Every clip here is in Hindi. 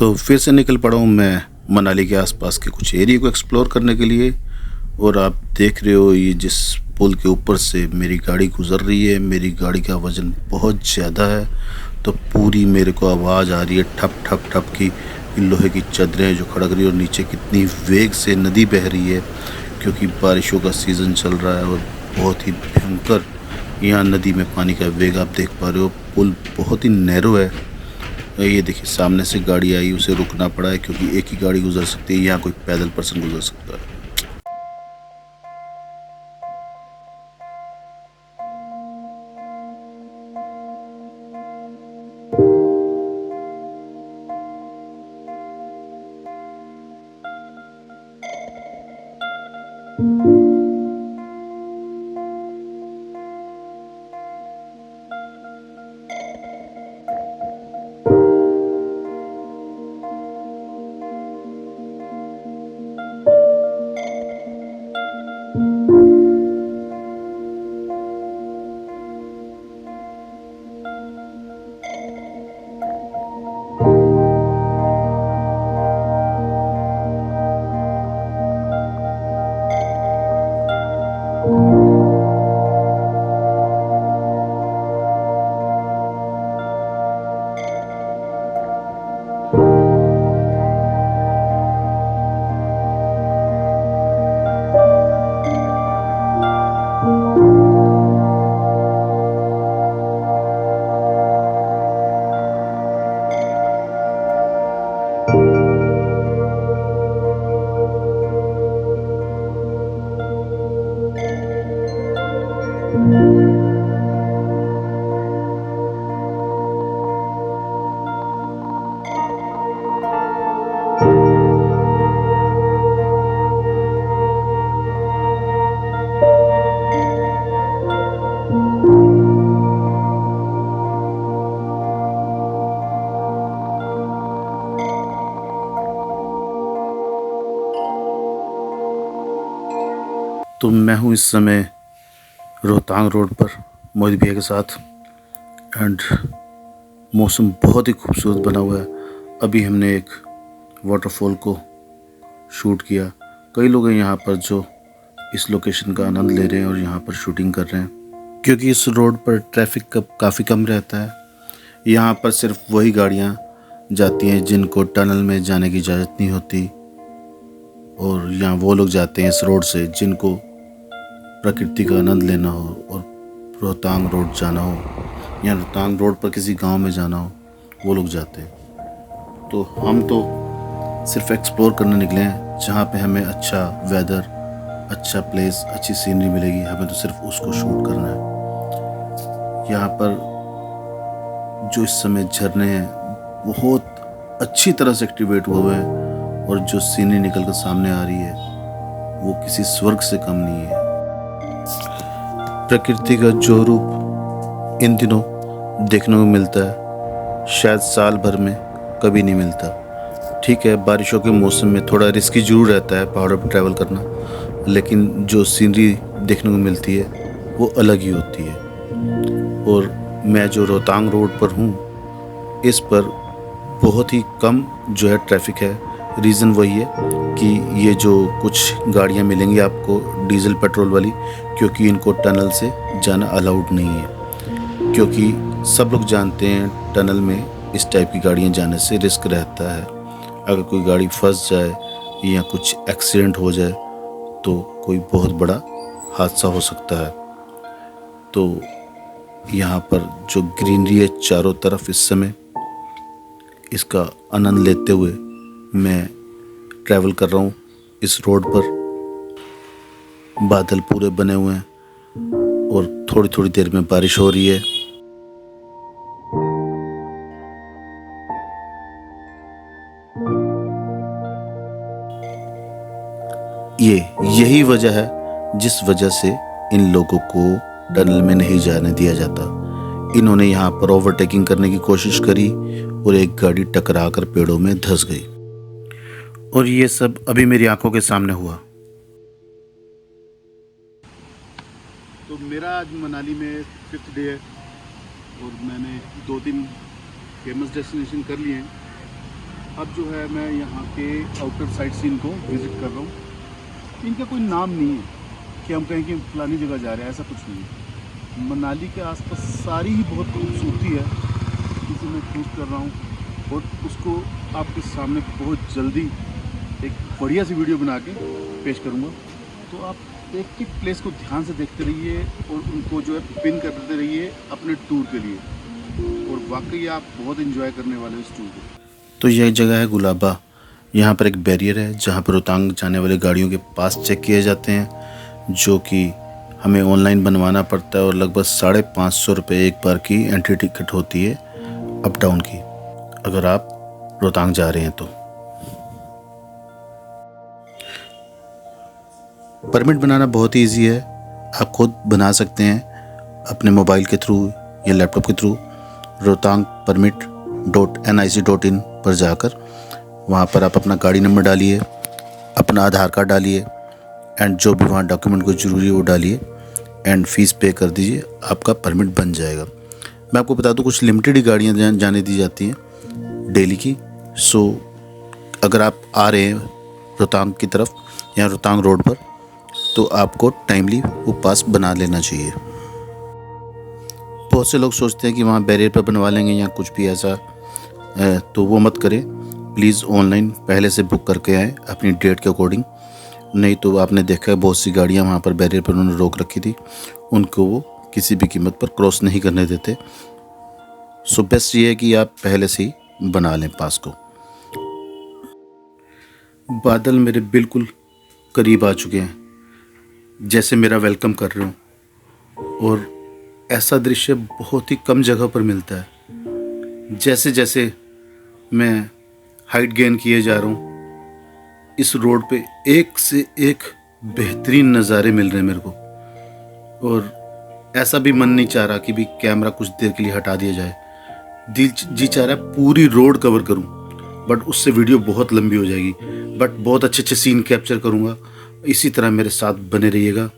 तो फिर से निकल पड़ा हूँ मैं मनाली के आसपास के कुछ एरिया को एक्सप्लोर करने के लिए। और आप देख रहे हो ये जिस पुल के ऊपर से मेरी गाड़ी गुज़र रही है, मेरी गाड़ी का वज़न बहुत ज़्यादा है, तो पूरी मेरे को आवाज़ आ रही है ठप ठप ठप की। लोहे की चादरें जो खड़क रही है और नीचे कितनी वेग से नदी बह रही है, क्योंकि बारिशों का सीज़न चल रहा है और बहुत ही भयंकर यहाँ नदी में पानी का वेग आप देख पा रहे हो। पुल बहुत ही नैरो है। ये देखिए सामने से गाड़ी आई, उसे रुकना पड़ा है क्योंकि एक ही गाड़ी गुजर सकती है, यहाँ कोई पैदल पर्सन गुजर सकता है। तो मैं हूँ इस समय रोहतांग रोड पर मोहित भैया के साथ, एंड मौसम बहुत ही खूबसूरत बना हुआ है। अभी हमने एक वाटरफॉल को शूट किया। कई लोग हैं यहाँ पर जो इस लोकेशन का आनंद ले रहे हैं और यहाँ पर शूटिंग कर रहे हैं, क्योंकि इस रोड पर ट्रैफिक काफ़ी कम रहता है। यहाँ पर सिर्फ वही गाड़ियाँ जाती हैं जिनको टनल में जाने की इजाज़त नहीं होती, और यहाँ वो लोग जाते हैं इस रोड से जिनको प्रकृति का आनंद लेना हो और रोहतांग रोड जाना हो, या रोहतांग रोड पर किसी गांव में जाना हो, वो लोग जाते हैं। तो हम तो सिर्फ एक्सप्लोर करने निकले हैं, जहाँ पे हमें अच्छा वेदर, अच्छा प्लेस, अच्छी सीनरी मिलेगी, हमें तो सिर्फ उसको शूट करना है। यहाँ पर जो इस समय झरने हैं बहुत अच्छी तरह से एक्टिवेट हुए हैं, और जो सीनरी निकल कर सामने आ रही है वो किसी स्वर्ग से कम नहीं है। प्रकृति का जो रूप इन दिनों देखने को मिलता है शायद साल भर में कभी नहीं मिलता। ठीक है, बारिशों के मौसम में थोड़ा रिस्की जरूर रहता है पहाड़ों पर ट्रैवल करना, लेकिन जो सीनरी देखने को मिलती है वो अलग ही होती है। और मैं जो रोहतांग रोड पर हूँ, इस पर बहुत ही कम जो है ट्रैफिक है। रीज़न वही है कि ये जो कुछ गाड़ियाँ मिलेंगी आपको डीजल पेट्रोल वाली, क्योंकि इनको टनल से जाना अलाउड नहीं है, क्योंकि सब लोग जानते हैं टनल में इस टाइप की गाड़ियाँ जाने से रिस्क रहता है। अगर कोई गाड़ी फंस जाए या कुछ एक्सीडेंट हो जाए तो कोई बहुत बड़ा हादसा हो सकता है। तो यहाँ पर जो ग्रीनरी है चारों तरफ, इस समय इसका आनंद लेते हुए मैं ट्रैवल कर रहा हूँ इस रोड पर। बादल पूरे बने हुए हैं और थोड़ी थोड़ी देर में बारिश हो रही है। यही वजह है जिस वजह से इन लोगों को टनल में नहीं जाने दिया जाता। इन्होंने यहाँ पर ओवरटेकिंग करने की कोशिश करी और एक गाड़ी टकरा कर पेड़ों में धंस गई, और ये सब अभी मेरी आंखों के सामने हुआ। तो मेरा आज मनाली में 5th डे है और मैंने 2-3 फेमस डेस्टिनेशन कर लिए हैं। अब जो है मैं यहाँ के आउटर साइड सीन को विज़िट कर रहा हूँ। इनका कोई नाम नहीं है कि हम कहें कि फलानी जगह जा रहे हैं, ऐसा कुछ नहीं है। मनाली के आसपास सारी ही बहुत खूबसूरती है जिसे मैं शूट कर रहा हूँ और उसको आपके सामने बहुत जल्दी एक बढ़िया सी वीडियो बना के पेश करूँगा। तो आप एक एक प्लेस को ध्यान से देखते रहिए और उनको जो है पिन करते रहिए अपने टूर के लिए, और वाकई आप बहुत एंजॉय करने वाले हो इस टूर को। तो यह जगह है गुलाबा। यहाँ पर एक बैरियर है जहाँ पर रोहतांग जाने वाले गाड़ियों के पास चेक किए जाते हैं, जो कि हमें ऑनलाइन बनवाना पड़ता है और लगभग 550 रुपये एक बार की एंट्री टिकट होती है अप डाउन की, अगर आप रोहतांग जा रहे हैं तो। परमिट बनाना बहुत ही ईजी है, आप खुद बना सकते हैं अपने मोबाइल के थ्रू या लैपटॉप के थ्रू। रोहतांग permit.nic.in पर जाकर वहाँ पर आप अपना गाड़ी नंबर डालिए, अपना आधार कार्ड डालिए एंड जो भी वहाँ डॉक्यूमेंट को ज़रूरी है वो डालिए एंड फ़ीस पे कर दीजिए, आपका परमिट बन जाएगा। मैं आपको बता दूँ कुछ लिमिटेड ही गाड़ियाँ जाने दी जाती हैं डेली की। सो अगर आप आ रहे हैं रोहतांग की तरफ या रोहतांग रोड पर तो आपको टाइमली वो पास बना लेना चाहिए। बहुत से लोग सोचते हैं कि वहाँ बैरियर पर बनवा लेंगे या कुछ भी ऐसा, तो वो मत करें प्लीज़। ऑनलाइन पहले से बुक करके आएँ अपनी डेट के अकॉर्डिंग, नहीं तो आपने देखा है बहुत सी गाड़ियाँ वहाँ पर बैरियर पर उन्होंने रोक रखी थी, उनको वो किसी भी कीमत पर क्रॉस नहीं करने देते। सो बेस्ट ये है कि आप पहले से ही बना लें पास को। बादल मेरे बिल्कुल करीब आ चुके हैं, जैसे मेरा वेलकम कर रहे हो, और ऐसा दृश्य बहुत ही कम जगह पर मिलता है। जैसे जैसे मैं हाइट गेन किए जा रहा हूँ, इस रोड पे एक से एक बेहतरीन नज़ारे मिल रहे हैं मेरे को, और ऐसा भी मन नहीं चाह रहा कि भी कैमरा कुछ देर के लिए हटा दिया जाए। दिल जी चाह रहा है पूरी रोड कवर करूँ, बट उससे वीडियो बहुत लंबी हो जाएगी, बट बहुत अच्छे अच्छे सीन कैप्चर करूँगा। इसी तरह मेरे साथ बने रहिएगा।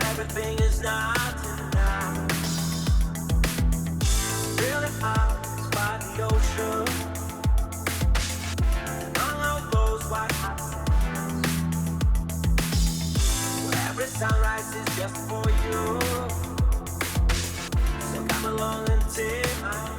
Everything is not enough. Really hot by the ocean, among all those white hot sands, where every sunrise is just for you. So come along and take my hand.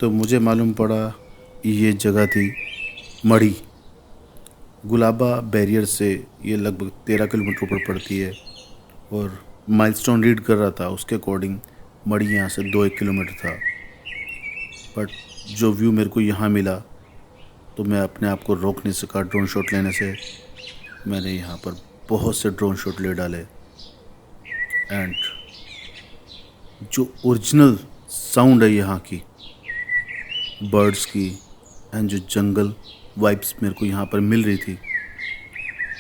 तो मुझे मालूम पड़ा ये जगह थी मढ़ी। गुलाबा बैरियर से ये लगभग 13 किलोमीटर ऊपर पड़ती है, और माइलस्टोन रीड कर रहा था उसके अकॉर्डिंग मढ़ी यहाँ से 2-1 किलोमीटर था। बट जो व्यू मेरे को यहाँ मिला तो मैं अपने आप को रोक नहीं सका ड्रोन शॉट लेने से। मैंने यहाँ पर बहुत से ड्रोन शॉट ले डाले, एंड जो ओरिजिनल साउंड है यहाँ की बर्ड्स की एंड जो जंगल वाइब्स मेरे को यहाँ पर मिल रही थी,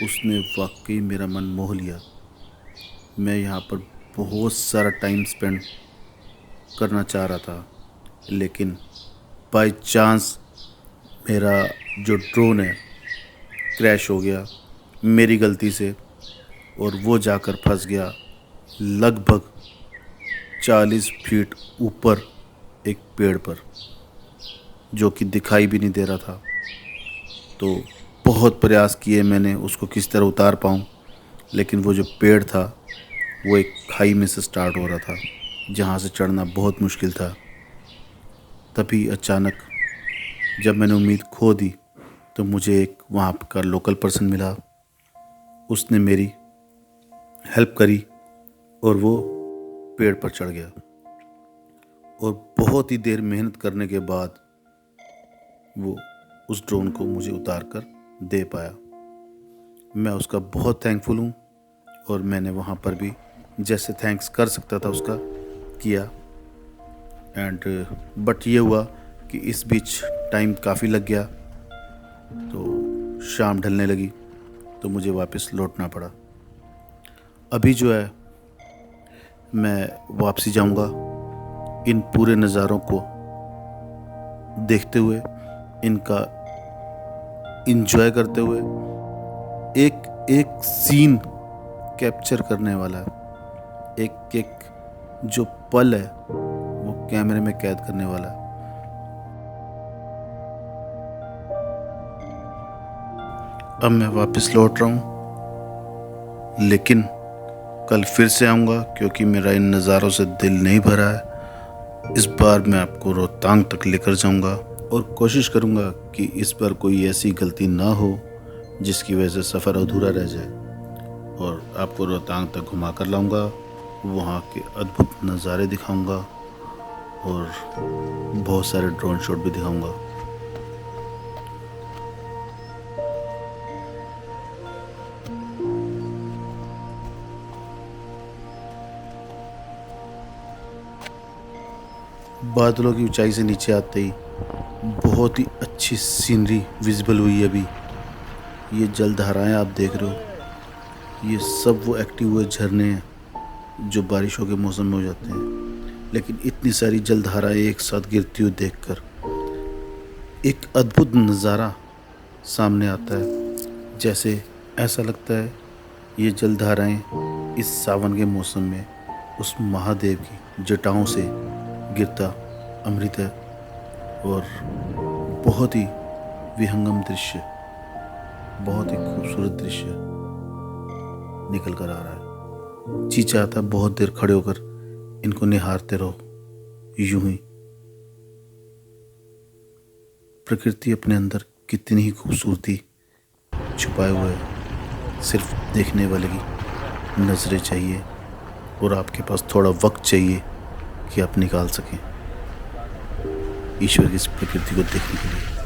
उसने वाकई मेरा मन मोह लिया। मैं यहाँ पर बहुत सारा टाइम स्पेंड करना चाह रहा था, लेकिन बाय चांस मेरा जो ड्रोन है क्रैश हो गया मेरी गलती से, और वो जाकर फंस गया लगभग 40 फीट ऊपर एक पेड़ पर, जो कि दिखाई भी नहीं दे रहा था। तो बहुत प्रयास किए मैंने उसको किस तरह उतार पाऊँ, लेकिन वो जो पेड़ था वो एक खाई में से स्टार्ट हो रहा था, जहाँ से चढ़ना बहुत मुश्किल था। तभी अचानक जब मैंने उम्मीद खो दी तो मुझे एक वहाँ का लोकल पर्सन मिला। उसने मेरी हेल्प करी और वो पेड़ पर चढ़ गया, और बहुत ही देर मेहनत करने के बाद वो उस ड्रोन को मुझे उतार कर दे पाया। मैं उसका बहुत थैंकफुल हूँ, और मैंने वहाँ पर भी जैसे थैंक्स कर सकता था उसका किया। एंड बट ये हुआ कि इस बीच टाइम काफ़ी लग गया, तो शाम ढलने लगी, तो मुझे वापस लौटना पड़ा। अभी जो है मैं वापसी जाऊंगा इन पूरे नज़ारों को देखते हुए, इनका एंजॉय करते हुए, एक एक सीन कैप्चर करने वाला है, एक एक जो पल है वो कैमरे में कैद करने वाला है। अब मैं वापस लौट रहा हूँ, लेकिन कल फिर से आऊँगा क्योंकि मेरा इन नज़ारों से दिल नहीं भरा है। इस बार मैं आपको रोहतांग तक लेकर जाऊँगा, और कोशिश करूँगा कि इस बार कोई ऐसी गलती ना हो जिसकी वजह से सफ़र अधूरा रह जाए, और आपको रोहतांग तक घुमा कर लाऊँगा, वहाँ के अद्भुत नज़ारे दिखाऊँगा और बहुत सारे ड्रोन शॉट भी दिखाऊँगा। बादलों की ऊंचाई से नीचे आते ही बहुत ही अच्छी सीनरी विजिबल हुई है। अभी ये जलधाराएं आप देख रहे हो, ये सब वो एक्टिव हुए झरने हैं जो बारिशों के मौसम में हो जाते हैं। लेकिन इतनी सारी जलधाराएं एक साथ गिरती हुई देखकर एक अद्भुत नज़ारा सामने आता है। जैसे ऐसा लगता है ये जलधाराएं इस सावन के मौसम में उस महादेव की जटाओं से गिरता अमृत है, और बहुत ही विहंगम दृश्य, बहुत ही खूबसूरत दृश्य निकल कर आ रहा है। जी चाहता बहुत देर खड़े होकर इनको निहारते रहो। यूं ही प्रकृति अपने अंदर कितनी ही खूबसूरती छुपाए हुए है, सिर्फ देखने वाले की नज़रें चाहिए और आपके पास थोड़ा वक्त चाहिए कि आप निकाल सकें ईश्वर की इस प्रकृति को देखने के लिए।